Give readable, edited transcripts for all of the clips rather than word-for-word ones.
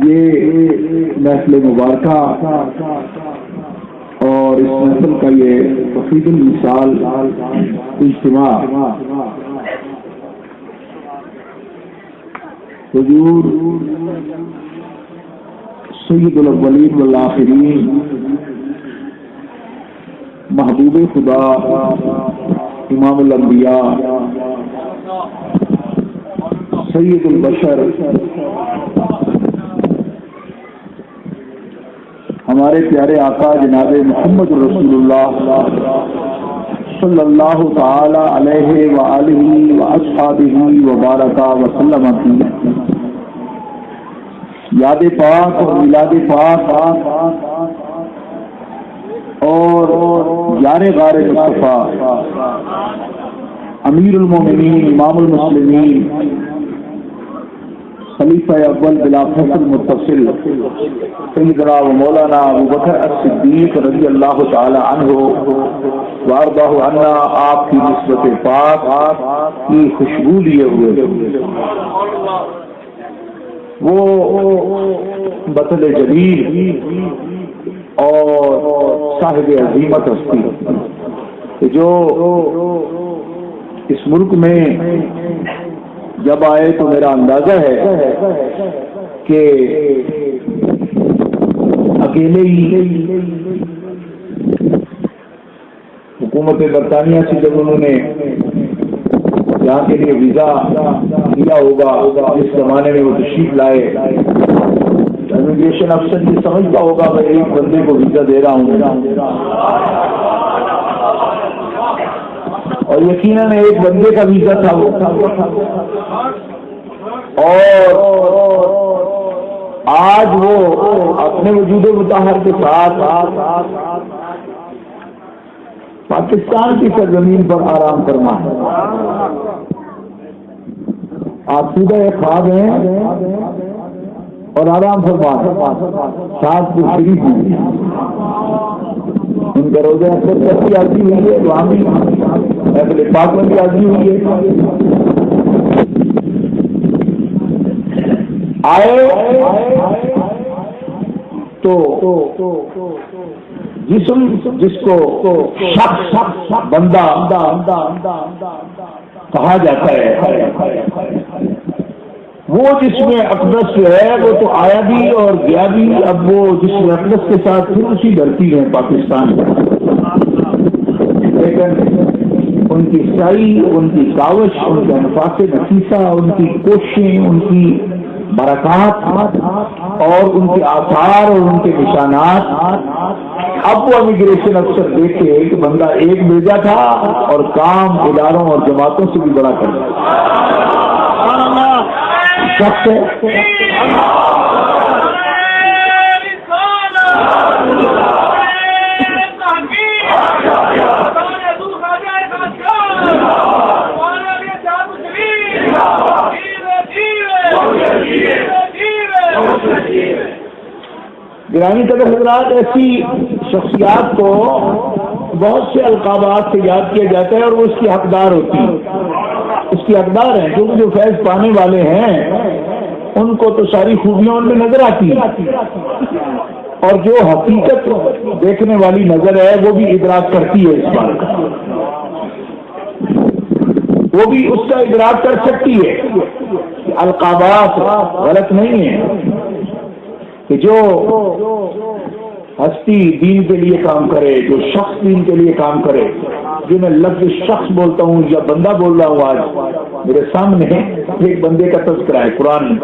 یہ محفل مبارکہ اور اس محفل کا یہ تفصیل مثال اجتماع حضور سید الاولین والآخرین محبوب خدا امام الانبیاء سید البشر ہمارے پیارے آقا جناب محمد رسول اللہ صلی اللہ تعالی علیہ وآلہ واصحابہ وبارک وسلم کی یاد پاک اور میلاد پاک اور یار غار مصطفیٰ امیر المومنین امام المسلمین خلیفہ اول بلا فصل متصل سیدنا و مولانا ابوبکر الصدیق رضی اللہ تعالی عنہ وارضہ عنا آپ کی نسبت پاک کی خوشبو لیے ہوئے وہ بطل جلیل اور صاحب عظیمت ہستی جو اس ملک میں جب آئے تو میرا اندازہ ہے کہ اکیلے ہی حکومت برطانیہ سے جب انہوں نے یہاں کے لیے ویزا دیا ہوگا جس زمانے میں وہ تشریف لائے امیگریشن افسر یہ سمجھتا ہوگا میں ایک بندے کو ویزا دے رہا ہوں اور یقیناً ایک بندے کا ویزا تھا وہ اور آج وہ اپنے وجود مطہر کے ساتھ پاکستان کی سرزمین پر آرام فرما ہے. آپ سیدھا ایک خواب ہیں اور آرام فرما ساتھ کو شریف ہیں. ان کا روزہ اکثر کیسی آتی ہوئی ہے وہاں بھی اپنے پاک میں بھی آتی ہوئی ہے. آئے تو جسم جس کو شخص بندہ کہا جاتا ہے وہ جس میں اقدس جو ہے وہ تو آیا بھی اور گیا بھی. اب وہ جس میں اقدس کے ساتھ پھر اسی دھرتی ہے پاکستان میں. لیکن ان کی سعی ان کی کاوش ان کے انفاس نفیسہ ان کی کوششیں ان کی برکات اور ان کے آثار اور ان کے نشانات اب وہ امیگریشن افسر دیکھے کہ بندہ ایک بھیجا تھا اور کام اداروں اور جماعتوں سے بھی بڑا کر شخص گرامی قدر حضرات ایسی شخصیات کو بہت سے القابات سے یاد کیا جاتا ہے اور وہ اس کی حقدار ہوتی ہے. اس کی حقدار ہیں کیونکہ جو فیض پانے والے ہیں ان کو تو ساری خوبیاں ان میں نظر آتی ہیں اور جو حقیقت دیکھنے والی نظر ہے وہ بھی ادراک کرتی ہے اس بات کا. وہ بھی اس کا ادراک کر سکتی ہے. القابات غلط نہیں ہے کہ جو ہستی دین کے لیے کام کرے جو شخص دین کے لیے کام کرے. جو میں لفظ شخص بولتا ہوں یا بندہ بول رہا ہوں آج میرے سامنے ایک بندے کا تذکرہ ہے قرآن میں.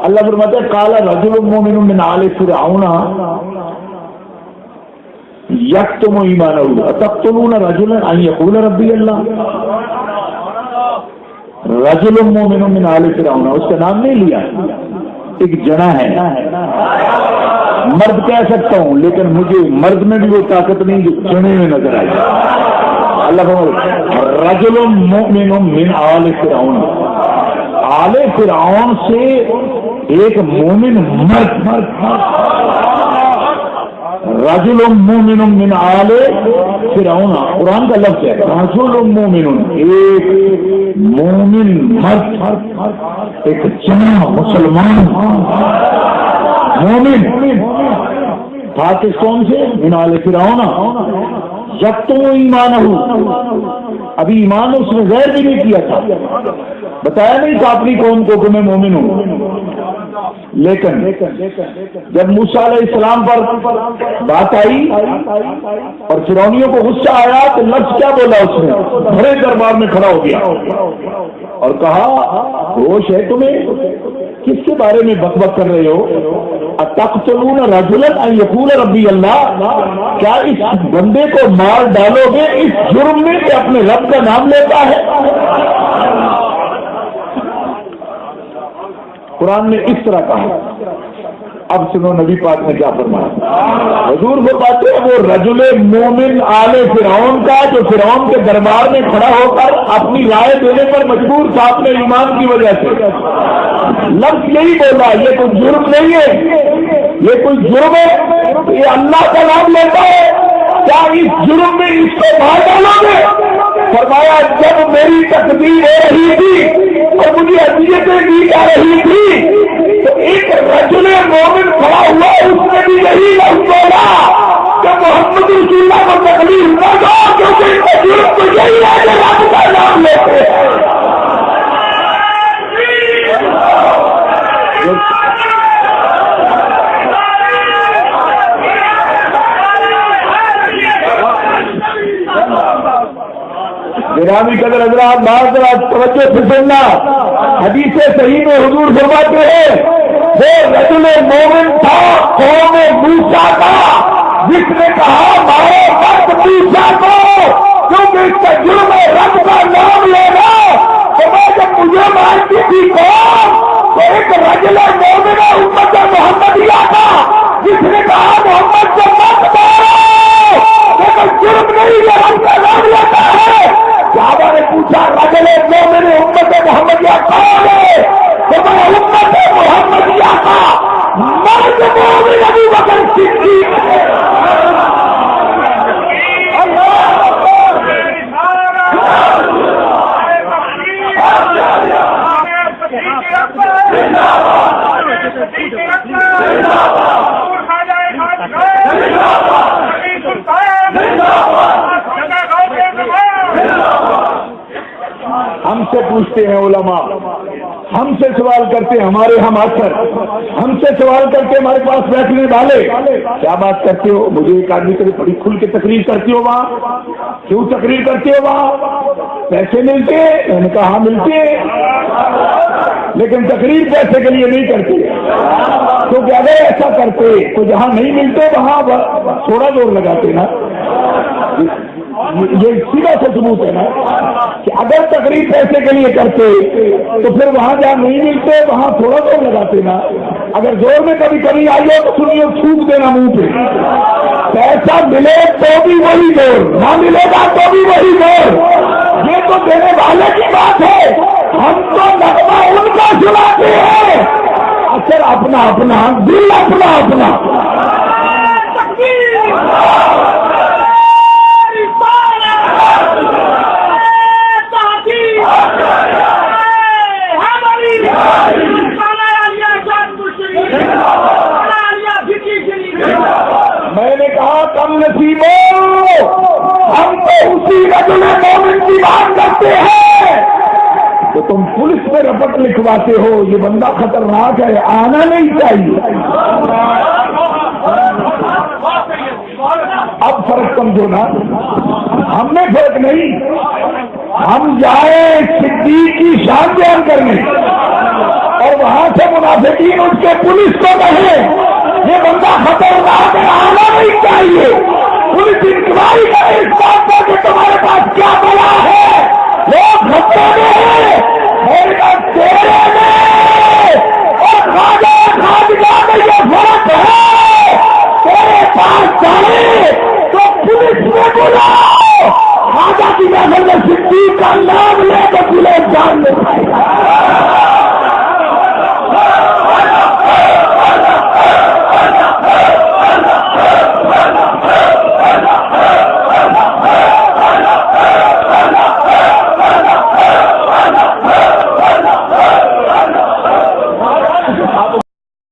اللہ فرماتا ہے قال رجل مؤمن من آل فرعون یکتم ایمانہ اتقتلون رجلا ان یقول ربی اللہ. رجل مؤمن من آل فرعون اس کا نام نہیں لیا ایک جنا ہے. مرد کہہ سکتا ہوں لیکن مجھے مرد میں بھی وہ طاقت نہیں جو چنے میں نظر آئی. اللہ رجل مؤمن من آل فرعون آل فرعون سے ایک مومن مرد رجل مومن من آل فرعون قرآن کا لفظ ہے. رجل مومن ایک مومن مرد ایک جنا مسلمان مومن تھا کس قوم سے؟ من آل فرعون یکتم ایمانہ، ابھی ایمان اس نے ظاہر بھی نہیں کیا تھا، بتایا نہیں تھا اپنی قوم کو کہ میں مومن ہوں. لیکن جب موسیٰ علیہ السلام پر بات آئی اور فرعونیوں کو غصہ آیا تو لفظ کیا بولا اس نے؟ بڑے دربار میں کھڑا ہو گیا اور کہا ہوش ہے تمہیں؟ کس کے بارے میں بک بک کر رہے ہو؟ اتقتلون رجلا ان یقول ربی اللہ، کیا اس بندے کو مار ڈالو گے اس جرم میں کہ اپنے رب کا نام لیتا ہے؟ قرآن نے اس طرح کہا. اب سنو نبی پاک نے کیا فرمایا. حضور فرماتے ہیں وہ رجل مومن آل فرعون کا جو فرعون کے دربار میں کھڑا ہو کر اپنی رائے دینے پر مجبور تھا اپنے ایمان کی وجہ سے، لفظ یہی بولا یہ کوئی جرم نہیں ہے، یہ کوئی جرم ہے، یہ اللہ کا نام لیتا ہے، کیا اس جرم میں اس کو مار ڈالو گے؟ فرمایا جب میری تقدیر ہو رہی تھی اور مجھے اذیتیں دی جا رہی تھی تو ایک رجل مومن کھڑا ہوا، اس نے بھی یہی لفظ بولا کہ محمد رسول اللہ کو تکلیف نہ دو کیونکہ ان کا جرم تو یہی ہے کہ رب کا نام لیتے ہیں. گرامی قدر حضرات بات توجہ سے سننا، حدیث صحیح میں حضور فرماتے ہیں وہ رجل مومن تھا قوم موسیٰ کا جس نے کہا مارو مت موسیٰ کو کیونکہ اس کا جرم ہے رب کا نام لینا. تو میں جب مجھے مارتی تھی قوم تو ایک رجل مومن امت محمدیہ تھا جس نے کہا محمد کو مت مارو، لیکن جرم نہیں یہ رب کا نام لیتا ہے. صحابہ نے پوچھا رجل مومن امت محمدیہ کون ہے؟ تو میں امت محمدیہ کا مرد مومن ابو بکر صدیق ہے. ہم سے پوچھتے ہیں علماء، ہم سے سوال کرتے ہیں ہمارے ہم اثر، ہم سے سوال کرتے ہمارے پاس بیٹھنے والے، کیا بات کرتے ہو؟ مجھے ایک آدمی کبھی بڑی کھل کے تقریر کرتی ہو وہاں، کیوں تقریر کرتے ہو وہاں؟ پیسے ملتے ہیں؟ میں نے کہا ہاں ملتے ہیں، لیکن تقریر پیسے کے لیے نہیں کرتے، کیونکہ اگر ایسا کرتے تو جہاں نہیں ملتے وہاں تھوڑا زور لگاتے نا. یہ سیدھا سا ثبوت ہے نا کہ اگر تقریر پیسے کے لیے کرتے تو پھر وہاں جہاں نہیں ملتے وہاں تھوڑا زور لگاتے نا. اگر زور میں کبھی کمی آئی ہو تو سنیے تھوک دینا منہ پہ. پیسہ ملے تو بھی وہی زور، نہ ملے گا تو بھی وہی زور. یہ تو دینے والے کی بات ہے، ہم تو نغمہ ان کا سناتے ہیں، اثر اپنا اپنا، دل اپنا اپنا. میں نے کہا کم نصیبوں، ہم تو اسی رجل مومن کی بات کرتے ہیں. تو تم پولیس میں رپٹ لکھواتے ہو یہ بندہ خطرناک ہے، آنا نہیں چاہیے. اب فرق سمجھو نا، ہم میں فرق نہیں. ہم جائیں صدیق کی شان بیان کرنے اور وہاں سے منافقین اس کے پولیس کو کہیں یہ بندہ خطرناک ہے، آنا نہیں چاہیے. پولیس انکوائری کرے اس بات پر کہ تمہارے پاس کیا بلا ہے. لوگ خطے میں ہیں، میرے تیرے میں اور خاجہ میں یہ فرق ہے. تیرے پاس جائے تو پولیس میں بلاؤ، خاجہ کی محفل میں صدیق کا نام لے تو پولیس جان لے پائے گا.